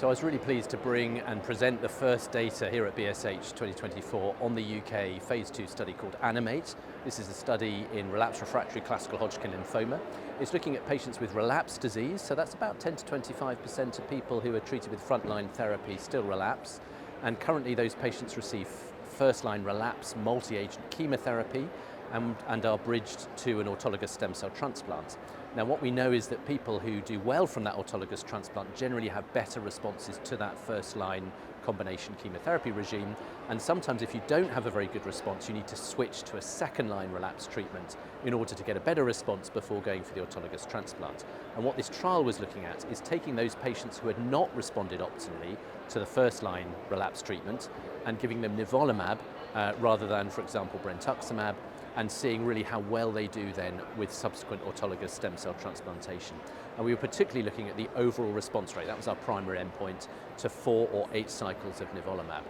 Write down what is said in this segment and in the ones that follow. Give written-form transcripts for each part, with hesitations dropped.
So I was really pleased to bring and present the first data here at BSH 2024 on the UK Phase II study called ANIMATE. This is a study in relapsed refractory classical Hodgkin lymphoma. It's looking at patients with relapsed disease, so that's about 10 to 25% of people who are treated with frontline therapy still relapse. And currently those patients receive first-line relapse multi-agent chemotherapy and are bridged to an autologous stem cell transplant. Now what we know is that people who do well from that autologous transplant generally have better responses to that first-line combination chemotherapy regime, and sometimes if you don't have a very good response, you need to switch to a second-line relapse treatment in order to get a better response before going for the autologous transplant. And what this trial was looking at is taking those patients who had not responded optimally to the first-line relapse treatment and giving them Nivolumab rather than, for example, brentuximab, and seeing really how well they do then with subsequent autologous stem cell transplantation. And we were particularly looking at the overall response rate, that was our primary endpoint, to 4 or 8 cycles of Nivolumab.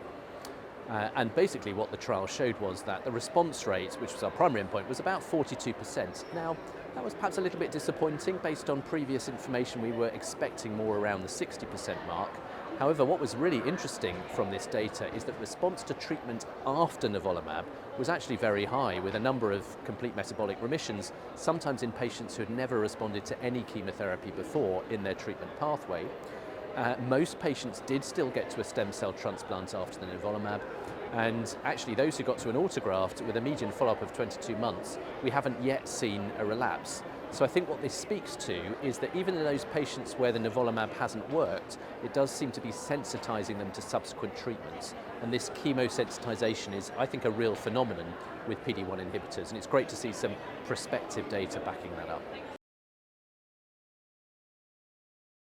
And basically what the trial showed was that the response rate, which was our primary endpoint, was about 42%. Now, that was perhaps a little bit disappointing. Based on previous information, we were expecting more around the 60% mark. However, what was really interesting from this data is that response to treatment after Nivolumab was actually very high, with a number of complete metabolic remissions, sometimes in patients who had never responded to any chemotherapy before in their treatment pathway. Most patients did still get to a stem cell transplant after the Nivolumab, and actually those who got to an autograft with a median follow-up of 22 months, we haven't yet seen a relapse. So I think what this speaks to is that even in those patients where the Nivolumab hasn't worked, it does seem to be sensitizing them to subsequent treatments. And this chemosensitization is, I think, a real phenomenon with PD-1 inhibitors, and it's great to see some prospective data backing that up.